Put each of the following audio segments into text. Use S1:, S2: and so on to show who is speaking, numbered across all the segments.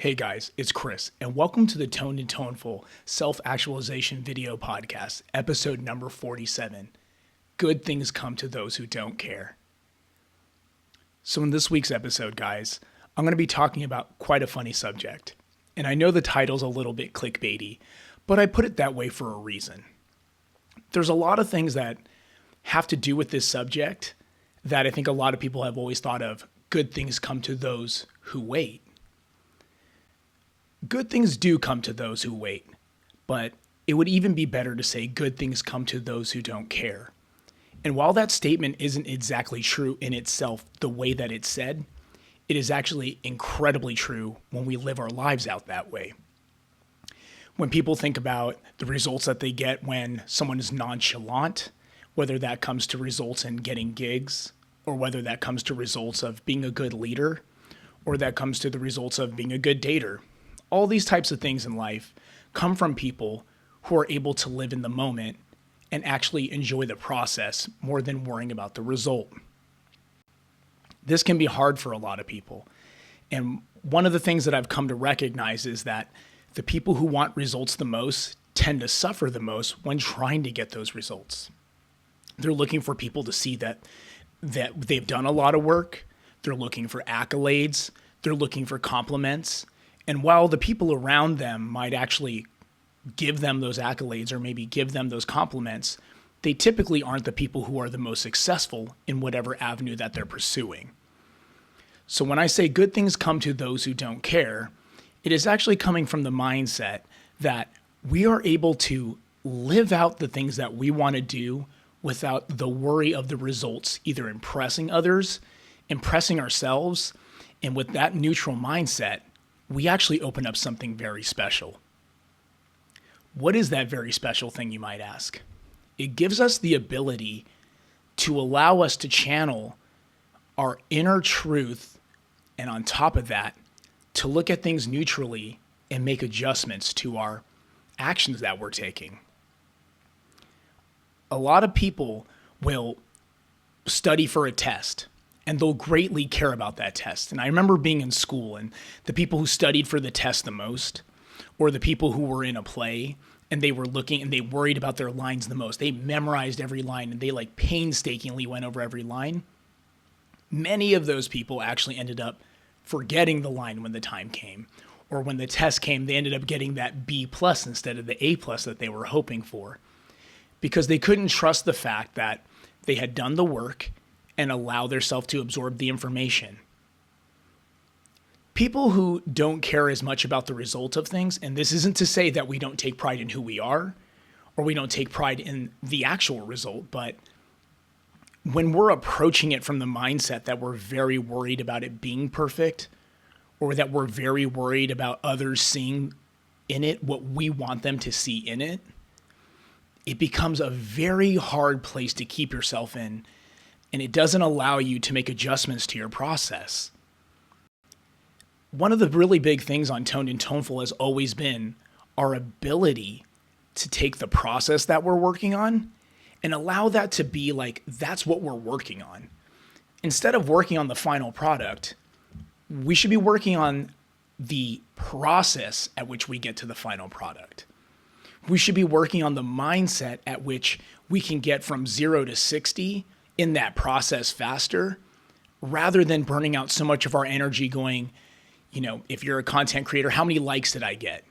S1: Hey guys, it's Chris, and welcome to the Toned and Toneful Self-Actualization Video Podcast, episode number 47. Good things come to those who don't care. So in this week's episode, guys, I'm going to be talking about quite a funny subject. And I know the title's a little bit clickbaity, but I put it that way for a reason. There's a lot of things that have to do with this subject that I think a lot of people have always thought of. Good things come to those who wait. Good things do come to those who wait, but it would even be better to say good things come to those who don't care. And while that statement isn't exactly true in itself the way that it's said, it is actually incredibly true when we live our lives out that way. When people think about the results that they get when someone is nonchalant, whether that comes to results in getting gigs, or whether that comes to results of being a good leader, or that comes to the results of being a good dater, all these types of things in life come from people who are able to live in the moment and actually enjoy the process more than worrying about the result. This can be hard for a lot of people. And one of the things that I've come to recognize is that the people who want results the most tend to suffer the most when trying to get those results. They're looking for people to see that they've done a lot of work. They're looking for accolades. They're looking for compliments. And while the people around them might actually give them those accolades or maybe give them those compliments, they typically aren't the people who are the most successful in whatever avenue that they're pursuing. So when I say good things come to those who don't care, it is actually coming from the mindset that we are able to live out the things that we want to do without the worry of the results, either impressing others, impressing ourselves, and with that neutral mindset, we actually open up something very special. What is that very special thing, you might ask? It gives us the ability to allow us to channel our inner truth, and on top of that, to look at things neutrally and make adjustments to our actions that we're taking. A lot of people will study for a test, and they'll greatly care about that test. And I remember being in school and the people who studied for the test the most, or the people who were in a play and they were looking and they worried about their lines the most. They memorized every line and they painstakingly went over every line. Many of those people actually ended up forgetting the line when the time came, or when the test came, they ended up getting that B+ instead of the A+ that they were hoping for, because they couldn't trust the fact that they had done the work and allow themselves to absorb the information. People who don't care as much about the result of things, and this isn't to say that we don't take pride in who we are, or we don't take pride in the actual result, but when we're approaching it from the mindset that we're very worried about it being perfect, or that we're very worried about others seeing in it what we want them to see in it, it becomes a very hard place to keep yourself in, and it doesn't allow you to make adjustments to your process. One of the really big things on Toned and Toneful has always been our ability to take the process that we're working on and allow that to be that's what we're working on. Instead of working on the final product, we should be working on the process at which we get to the final product. We should be working on the mindset at which we can get from 0 to 60 in that process faster, rather than burning out so much of our energy going, if you're a content creator, how many likes did I get?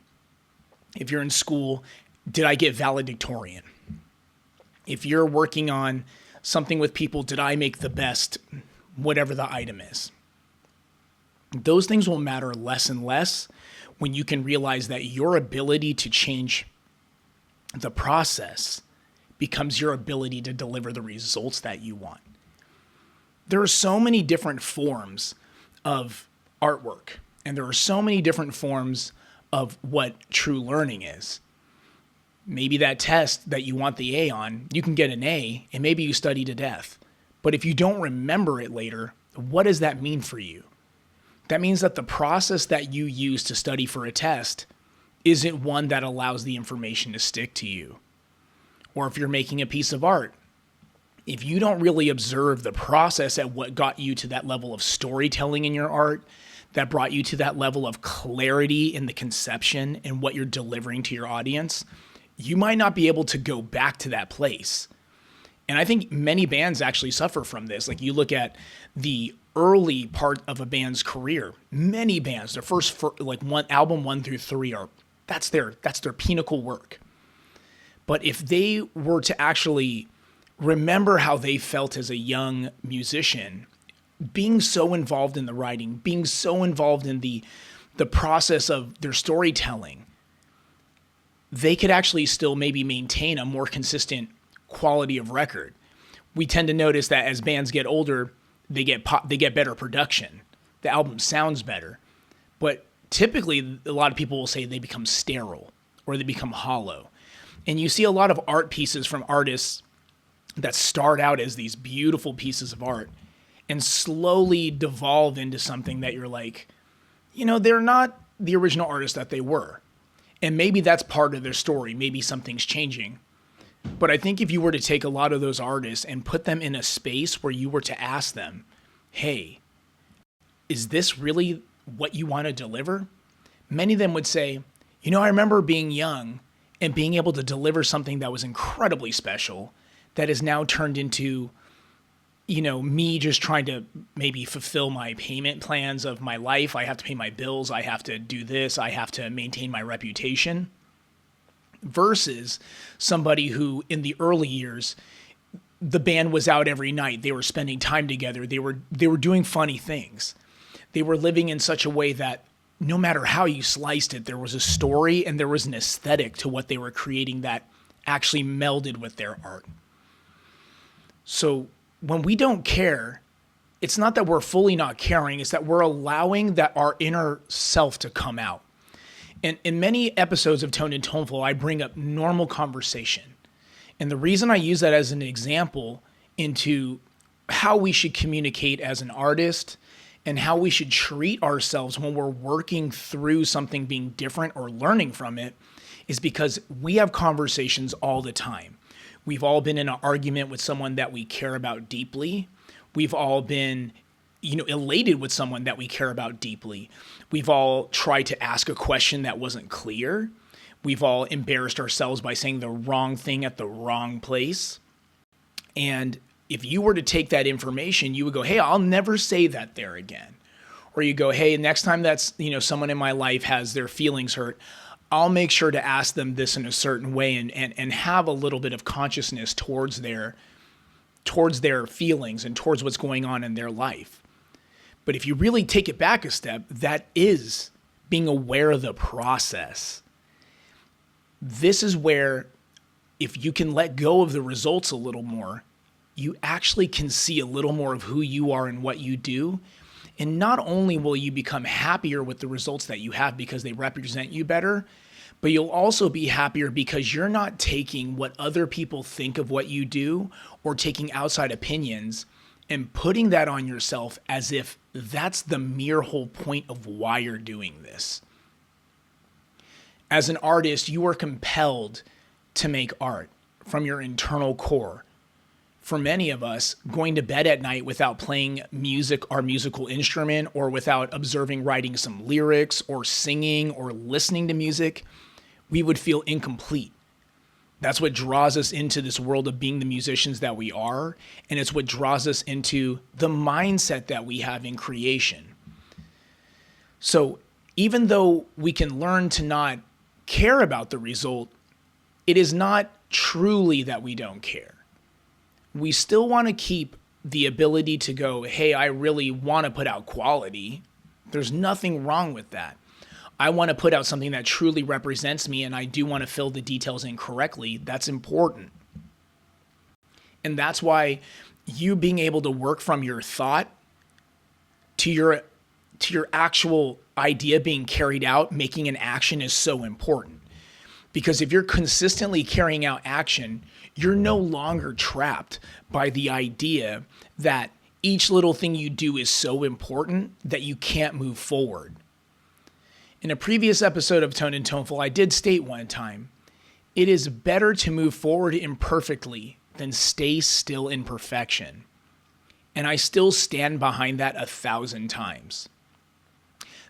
S1: If you're in school, did I get valedictorian? If you're working on something with people, did I make the best, whatever the item is? Those things will matter less and less when you can realize that your ability to change the process becomes your ability to deliver the results that you want. There are so many different forms of artwork, and there are so many different forms of what true learning is. Maybe that test that you want the A on, you can get an A, and maybe you study to death. But if you don't remember it later, what does that mean for you? That means that the process that you use to study for a test isn't one that allows the information to stick to you. Or if you're making a piece of art, if you don't really observe the process at what got you to that level of storytelling in your art, that brought you to that level of clarity in the conception and what you're delivering to your audience, you might not be able to go back to that place. And I think many bands actually suffer from this. Like, you look at the early part of a band's career, many bands, their first like album 1 through 3 that's their pinnacle work. But if they were to actually remember how they felt as a young musician, being so involved in the writing, being so involved in the process of their storytelling, they could actually still maybe maintain a more consistent quality of record. We tend to notice that as bands get older, they get better production. The album sounds better. But typically, a lot of people will say they become sterile or they become hollow. And you see a lot of art pieces from artists that start out as these beautiful pieces of art and slowly devolve into something that you're like, they're not the original artist that they were. And maybe that's part of their story. Maybe something's changing. But I think if you were to take a lot of those artists and put them in a space where you were to ask them, hey, is this really what you want to deliver? Many of them would say, I remember being young and being able to deliver something that was incredibly special that is now turned into, me just trying to maybe fulfill my payment plans of my life. I have to pay my bills. I have to do this. I have to maintain my reputation. Versus somebody who in the early years, the band was out every night. They were spending time together. They were doing funny things. They were living in such a way that no matter how you sliced it, there was a story and there was an aesthetic to what they were creating that actually melded with their art. So when we don't care, it's not that we're fully not caring, it's that we're allowing that our inner self to come out. And in many episodes of Tone and Toneful, I bring up normal conversation. And the reason I use that as an example into how we should communicate as an artist and how we should treat ourselves when we're working through something being different or learning from it is because we have conversations all the time. We've all been in an argument with someone that we care about deeply. We've all been elated with someone that we care about deeply. We've all tried to ask a question that wasn't clear. We've all embarrassed ourselves by saying the wrong thing at the wrong place. And if you were to take that information, you would go, hey, I'll never say that there again. Or you go, hey, next time that's, someone in my life has their feelings hurt, I'll make sure to ask them this in a certain way and have a little bit of consciousness towards their feelings and towards what's going on in their life. But if you really take it back a step, that is being aware of the process. This is where if you can let go of the results a little more, you actually can see a little more of who you are and what you do. And not only will you become happier with the results that you have because they represent you better, but you'll also be happier because you're not taking what other people think of what you do or taking outside opinions and putting that on yourself as if that's the mere whole point of why you're doing this. As an artist, you are compelled to make art from your internal core. For many of us, going to bed at night without playing music, our musical instrument, or without observing writing some lyrics or singing or listening to music, we would feel incomplete. That's what draws us into this world of being the musicians that we are, and it's what draws us into the mindset that we have in creation. So even though we can learn to not care about the result, it is not truly that we don't care. We still want to keep the ability to go, hey, I really want to put out quality. There's nothing wrong with that. I want to put out something that truly represents me, and I do want to fill the details in correctly. That's important. And that's why you being able to work from your thought to your actual idea being carried out, making an action is so important. Because if you're consistently carrying out action, you're no longer trapped by the idea that each little thing you do is so important that you can't move forward. In a previous episode of Tone and Toneful, I did state one time, it is better to move forward imperfectly than stay still in perfection. And I still stand behind that 1,000 times.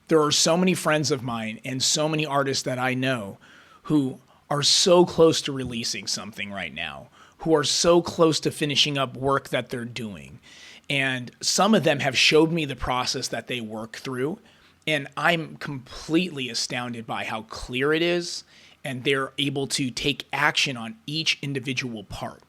S1: There are so many friends of mine and so many artists that I know who are so close to releasing something right now, who are so close to finishing up work that they're doing. And some of them have showed me the process that they work through. And I'm completely astounded by how clear it is. And they're able to take action on each individual part.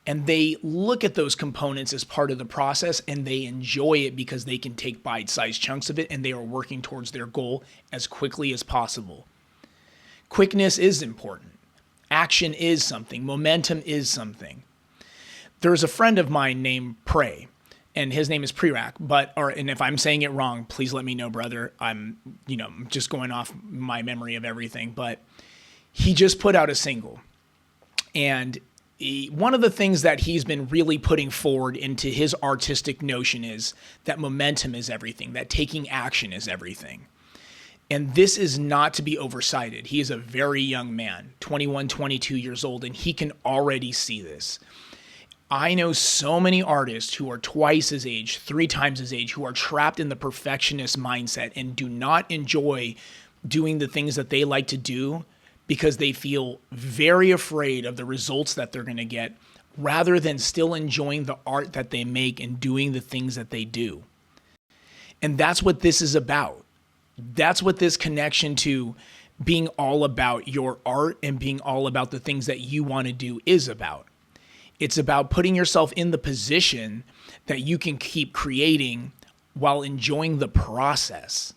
S1: And they look at those components as part of the process and they enjoy it because they can take bite-sized chunks of it and they are working towards their goal as quickly as possible. Quickness is important. Action is something. Momentum is something. There's a friend of mine named Prey, and his name is Prerak, and if I'm saying it wrong, please let me know, brother. I'm just going off my memory of everything, but he just put out a single. And one of the things that he's been really putting forward into his artistic notion is that momentum is everything, that taking action is everything. And this is not to be oversighted. He is a very young man, 21, 22 years old, and he can already see this. I know so many artists who are twice his age, 3 times his age, who are trapped in the perfectionist mindset and do not enjoy doing the things that they like to do because they feel very afraid of the results that they're going to get, rather than still enjoying the art that they make and doing the things that they do. And that's what this is about. That's what this connection to being all about your art and being all about the things that you want to do is about. It's about putting yourself in the position that you can keep creating while enjoying the process.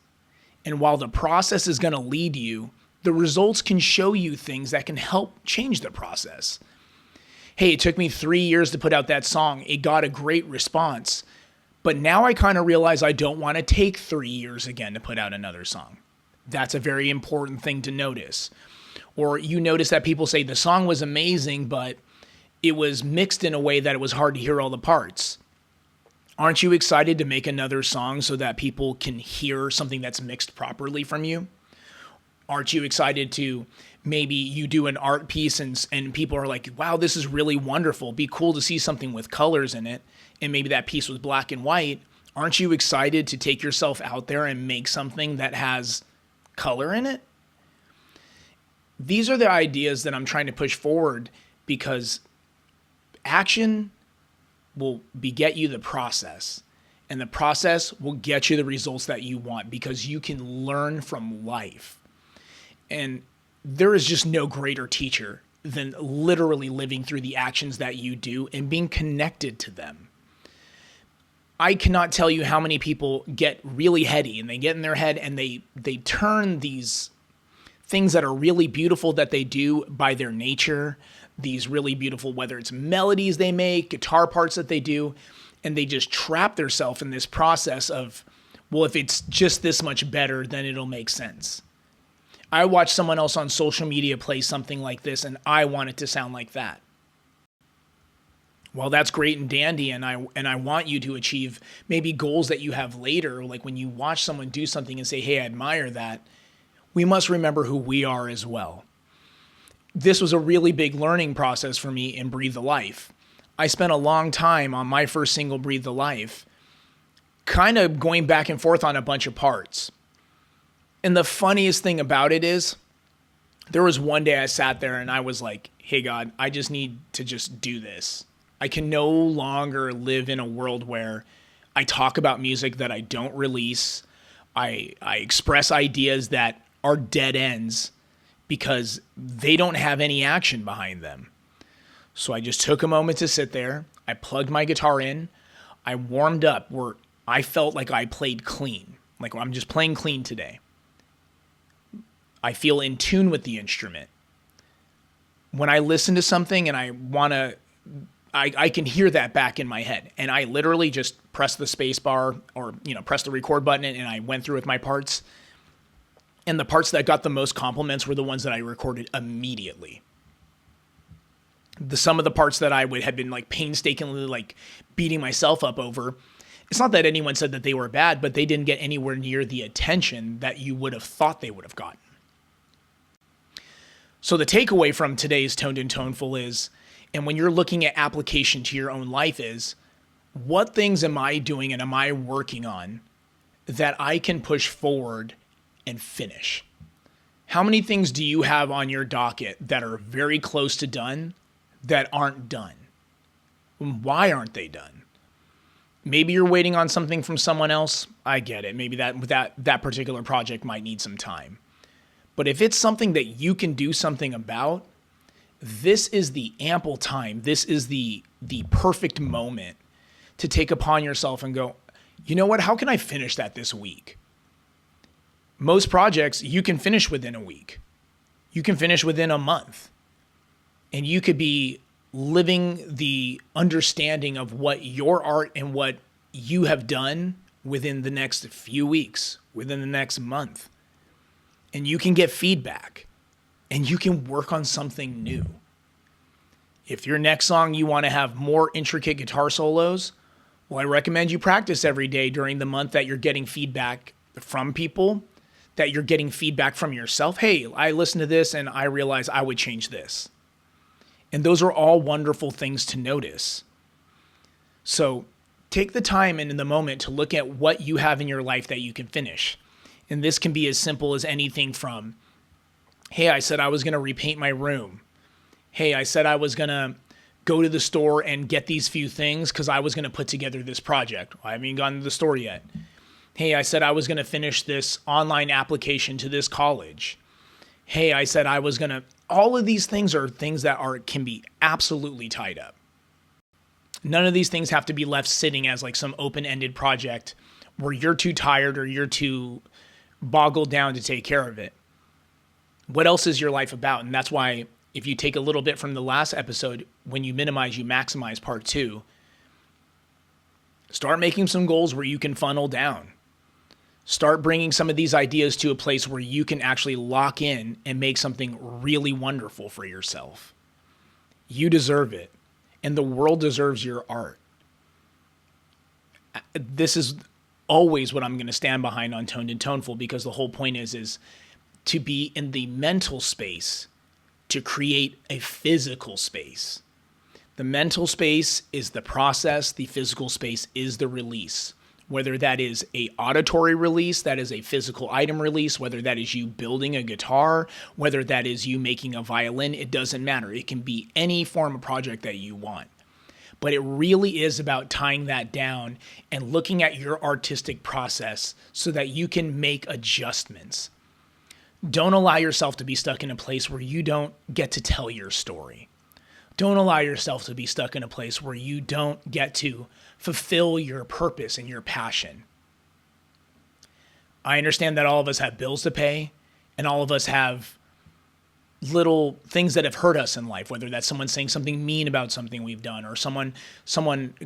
S1: And while the process is going to lead you, the results can show you things that can help change the process. Hey, it took me 3 years to put out that song. It got a great response. But now I kind of realize I don't want to take 3 years again to put out another song. That's a very important thing to notice. Or you notice that people say the song was amazing, but it was mixed in a way that it was hard to hear all the parts. Aren't you excited to make another song so that people can hear something that's mixed properly from you? Aren't you excited to maybe you do an art piece and people are like, wow, this is really wonderful. It'd be cool to see something with colors in it. And maybe that piece was black and white. Aren't you excited to take yourself out there and make something that has color in it? These are the ideas that I'm trying to push forward, because action will beget you the process, and the process will get you the results that you want, because you can learn from life. And there is just no greater teacher than literally living through the actions that you do and being connected to them. I cannot tell you how many people get really heady and they get in their head and they turn these things that are really beautiful that they do by their nature, these really beautiful, whether it's melodies they make, guitar parts that they do, and they just trap themselves in this process of, well, if it's just this much better, then it'll make sense. I watch someone else on social media play something like this and I want it to sound like that. Well, that's great and dandy, and I want you to achieve maybe goals that you have later, like when you watch someone do something and say, hey, I admire that. We must remember who we are as well. This was a really big learning process for me in Breathe the Life. I spent a long time on my first single, Breathe the Life, kind of going back and forth on a bunch of parts. And the funniest thing about it is, there was one day I sat there and I was like, hey, God, I just need to just do this. I can no longer live in a world where I talk about music that I don't release. I express ideas that are dead ends because they don't have any action behind them. So I just took a moment to sit there. I plugged my guitar in. I warmed up where I felt like I played clean. Like I'm just playing clean today. I feel in tune with the instrument. When I listen to something and I can hear that back in my head, and I literally just press the space bar or, press the record button, and I went through with my parts. And the parts that got the most compliments were the ones that I recorded immediately. Some of the parts that I had been like painstakingly like beating myself up over, it's not that anyone said that they were bad, but they didn't get anywhere near the attention that you would have thought they would have gotten. So the takeaway from today's Toned and Toneful is, and when you're looking at application to your own life, is what things am I doing and am I working on that I can push forward and finish? How many things do you have on your docket that are very close to done that aren't done? Why aren't they done? Maybe you're waiting on something from someone else. I get it. Maybe that particular project might need some time. But if it's something that you can do something about, this is the ample time. This is the perfect moment to take upon yourself and go, you know what? How can I finish that this week? Most projects you can finish within a week. You can finish within a month. And you could be living the understanding of what your art and what you have done within the next few weeks, within the next month. And you can get feedback and you can work on something new. If your next song you want to have more intricate guitar solos, well, I recommend you practice every day during the month that you're getting feedback from people, that you're getting feedback from yourself. Hey, I listened to this and I realized I would change this. And those are all wonderful things to notice. So take the time and in the moment to look at what you have in your life that you can finish. And this can be as simple as anything from, hey, I said I was going to repaint my room. Hey, I said I was going to go to the store and get these few things because I was going to put together this project. I haven't even gone to the store yet. Hey, I said I was going to finish this online application to this college. Hey, I said I was going to... All of these things are things that can be absolutely tied up. None of these things have to be left sitting as like some open-ended project where you're too tired or you're too boggled down to take care of it. What else is your life about? And that's why if you take a little bit from the last episode, when you minimize, you maximize part 2, start making some goals where you can funnel down. Start bringing some of these ideas to a place where you can actually lock in and make something really wonderful for yourself. You deserve it, and the world deserves your art. This is always what I'm going to stand behind on Toned and Toneful, because the whole point is to be in the mental space to create a physical space. The mental space is the process. The physical space is the release. Whether that is a auditory release, that is a physical item release, whether that is you building a guitar, whether that is you making a violin, it doesn't matter. It can be any form of project that you want. But it really is about tying that down and looking at your artistic process so that you can make adjustments. Don't allow yourself to be stuck in a place where you don't get to tell your story. Don't allow yourself to be stuck in a place where you don't get to fulfill your purpose and your passion. I understand that all of us have bills to pay and all of us have little things that have hurt us in life, whether that's someone saying something mean about something we've done or someone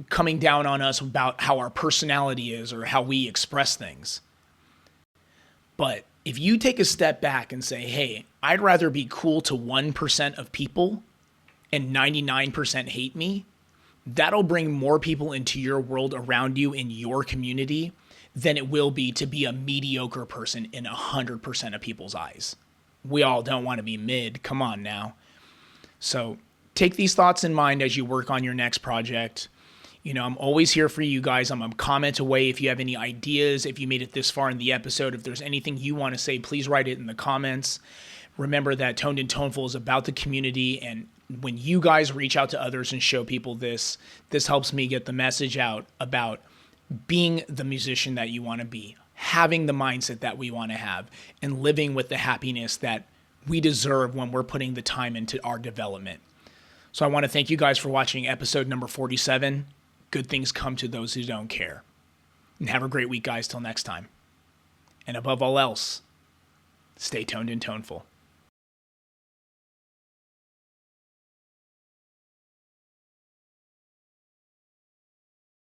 S1: coming down on us about how our personality is or how we express things. But if you take a step back and say, hey, I'd rather be cool to 1% of people and 99% hate me, that'll bring more people into your world around you in your community than it will be to be a mediocre person in 100% of people's eyes. We all don't want to be mid. Come on now. So take these thoughts in mind as you work on your next project. You know, I'm always here for you guys. I'm a comment away. If you have any ideas, if you made it this far in the episode, if there's anything you want to say, please write it in the comments. Remember that Toned and Toneful is about the community, and when you guys reach out to others and show people this helps me get the message out about being the musician that you want to be, having the mindset that we want to have, and living with the happiness that we deserve when we're putting the time into our development. So I want to thank you guys for watching episode number 47. Good things come to those who don't care. And have a great week, guys. Till next time. And above all else, stay toned and toneful.